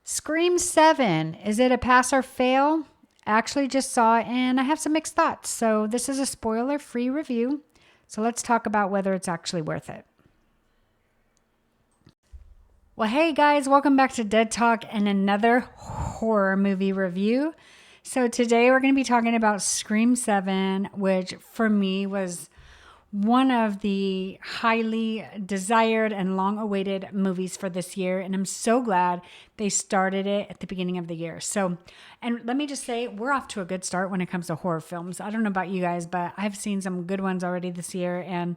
Scream 7, is it a pass or fail? I actually just saw it and I have some mixed thoughts. So, this is a spoiler free review. So, let's talk about whether it's actually worth it. Well, hey guys, welcome back to Dead Talk and another horror movie review. So, today we're going to be talking about Scream 7, which for me was one of the highly desired and long awaited movies for this year. And I'm so glad they started it at the beginning of the year. So, and let me just say, we're off to a good start when it comes to horror films. I don't know about you guys, but I've seen some good ones already this year and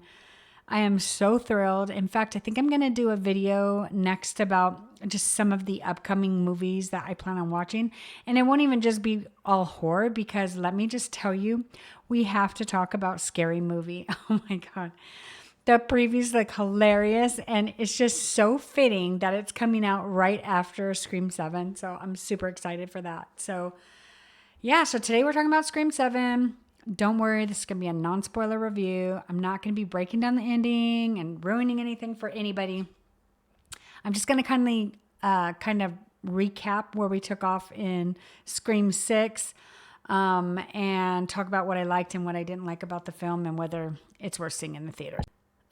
I am so thrilled. In fact, I think I'm going to do a video next about just some of the upcoming movies that I plan on watching. And it won't even just be all horror because let me just tell you, we have to talk about Scary Movie. Oh my God. The preview's like hilarious and it's just so fitting that it's coming out right after Scream 7. So I'm super excited for that. So yeah, so today we're talking about Scream 7. Don't worry, this is going to be a non-spoiler review. I'm not going to be breaking down the ending and ruining anything for anybody. I'm just going to kind of recap where we took off in Scream 6 and talk about what I liked and what I didn't like about the film and whether it's worth seeing in the theaters.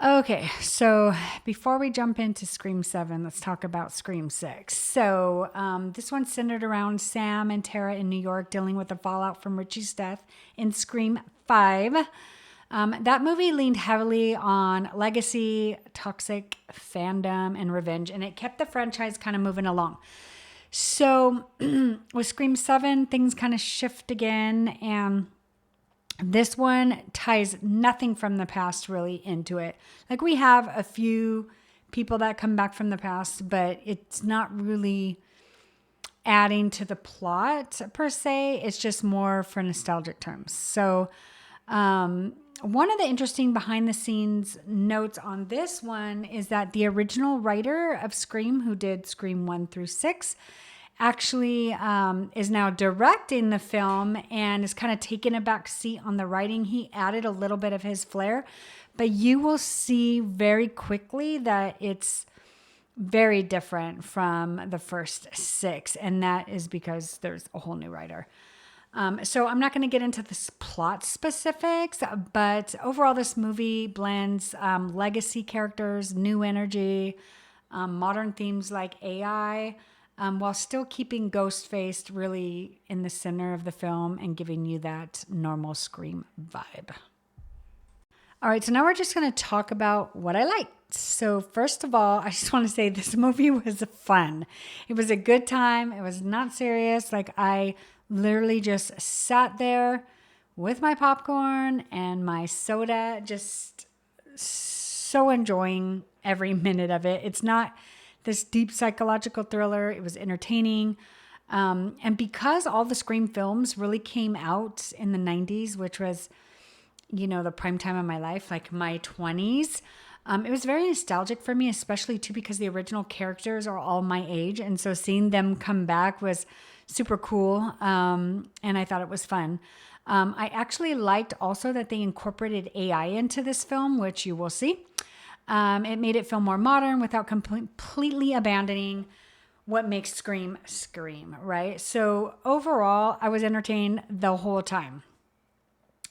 Okay, so before we jump into Scream 7, let's talk about Scream 6. So this one's centered around Sam and Tara in New York dealing with the fallout from Richie's death in Scream 5. That movie leaned heavily on legacy, toxic fandom, and revenge, and it kept the franchise kind of moving along. So with Scream 7, things kind of shift again, and this one ties nothing from the past really into it. Like we have a few people that come back from the past, but it's not really adding to the plot per se. It's just more for nostalgic terms. So one of the interesting behind the scenes notes on this one is that the original writer of Scream, who did Scream 1 through 6, actually is now directing the film and is kind of taking a back seat on the writing. He added a little bit of his flair, but you will see very quickly that it's very different from the first 6, and that is because there's a whole new writer. So I'm not going to get into the plot specifics, but overall this movie blends legacy characters, new energy, modern themes like AI, while still keeping Ghostface really in the center of the film and giving you that normal Scream vibe. All right, so now we're just going to talk about what I liked. So first of all, I just want to say this movie was fun. It was a good time. It was not serious. Like I literally just sat there with my popcorn and my soda, just so enjoying every minute of it. It's not this deep psychological thriller. It was entertaining. And because all the Scream films really came out in the 90s, which was, you know, the prime time of my life, like my 20s, it was very nostalgic for me, especially too because the original characters are all my age. And so seeing them come back was super cool. And I thought it was fun. I actually liked also that they incorporated AI into this film, which you will see. It made it feel more modern without completely abandoning what makes Scream scream, right? So overall, I was entertained the whole time.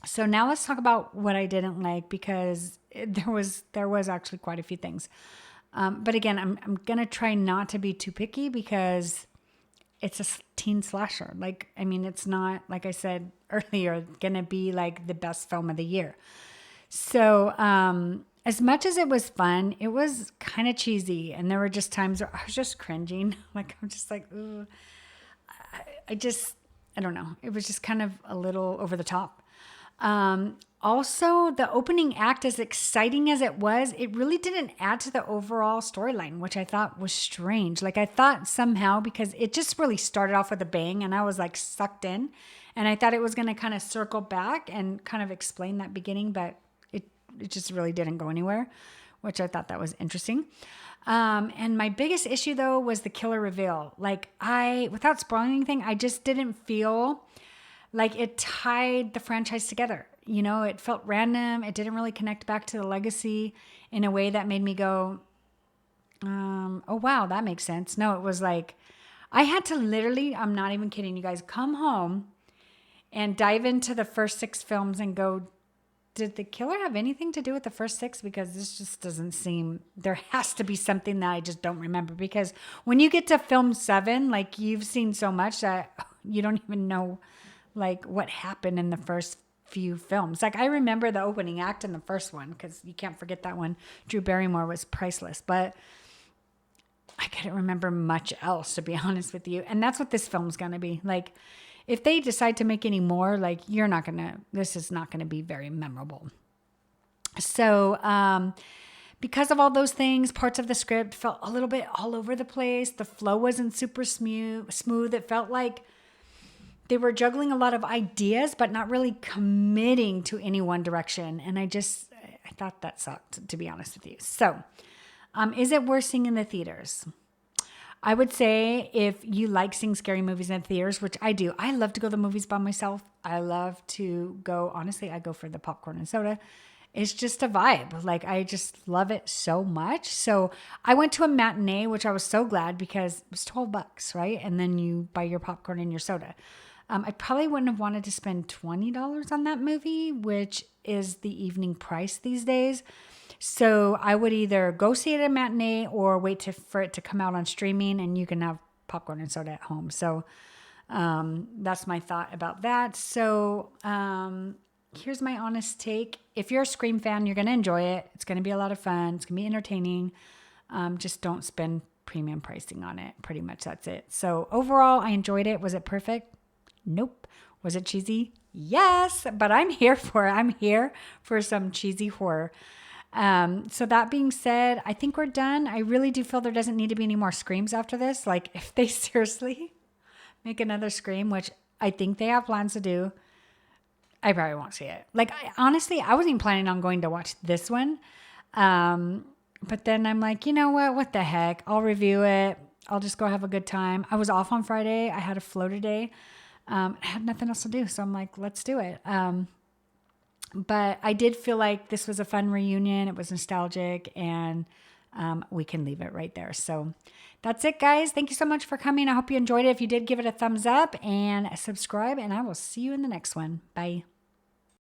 So now let's talk about what I didn't like because there was actually quite a few things. But again, I'm gonna try not to be too picky because it's a teen slasher. Like, I mean, it's not, like I said earlier, gonna be like the best film of the year. So as much as it was fun, it was kind of cheesy. And there were just times where I was just cringing. Like, I'm just like, ooh. I don't know. It was just kind of a little over the top. Also, the opening act, as exciting as it was, it really didn't add to the overall storyline, which I thought was strange. Like I thought somehow, because it just really started off with a bang and I was like sucked in and I thought it was going to kind of circle back and kind of explain that beginning, but it just really didn't go anywhere, which I thought that was interesting. And my biggest issue though was the killer reveal. Like without spoiling anything, I just didn't feel like it tied the franchise together. You know, it felt random. It didn't really connect back to the legacy in a way that made me go, oh, wow, that makes sense. No, it was like, I had to literally, I'm not even kidding you guys, come home and dive into the first 6 films and go, did the killer have anything to do with the first 6? Because this just doesn't seem, there has to be something that I just don't remember. Because when you get to film 7, like you've seen so much that you don't even know like what happened in the first few films. Like I remember the opening act in the first one because you can't forget that one. Drew Barrymore was priceless, but I couldn't remember much else, to be honest with you. And that's what this film's going to be. Like, if they decide to make any more, like, this is not going to be very memorable. So, because of all those things, parts of the script felt a little bit all over the place. The flow wasn't super smooth. It felt like they were juggling a lot of ideas, but not really committing to any one direction. And I thought that sucked, to be honest with you. So, is it worth seeing in the theaters? I would say if you like seeing scary movies in theaters, which I do, I love to go to the movies by myself. I love to go, honestly, I go for the popcorn and soda. It's just a vibe. Like, I just love it so much. So I went to a matinee, which I was so glad because it was $12, right? And then you buy your popcorn and your soda. I probably wouldn't have wanted to spend $20 on that movie, which is the evening price these days. So I would either go see it at a matinee or wait for it to come out on streaming and you can have popcorn and soda at home. So that's my thought about that. So here's my honest take. If you're a Scream fan, you're going to enjoy it. It's going to be a lot of fun. It's going to be entertaining. Just don't spend premium pricing on it. Pretty much that's it. So overall, I enjoyed it. Was it perfect? Nope. Was it cheesy? Yes, but I'm here for it. I'm here for some cheesy horror. So that being said, I think we're done. I really do feel there doesn't need to be any more Screams after this. Like if they seriously make another Scream, which I think they have plans to do, I probably won't see it. Like honestly, I wasn't even planning on going to watch this one. But then I'm like, you know what the heck? I'll review it. I'll just go have a good time. I was off on Friday. I had a flow today. I had nothing else to do. So I'm like, let's do it. But I did feel like this was a fun reunion. It was nostalgic and we can leave it right there. So that's it, guys. Thank you so much for coming. I hope you enjoyed it. If you did, give it a thumbs up and subscribe, and I will see you in the next one. Bye.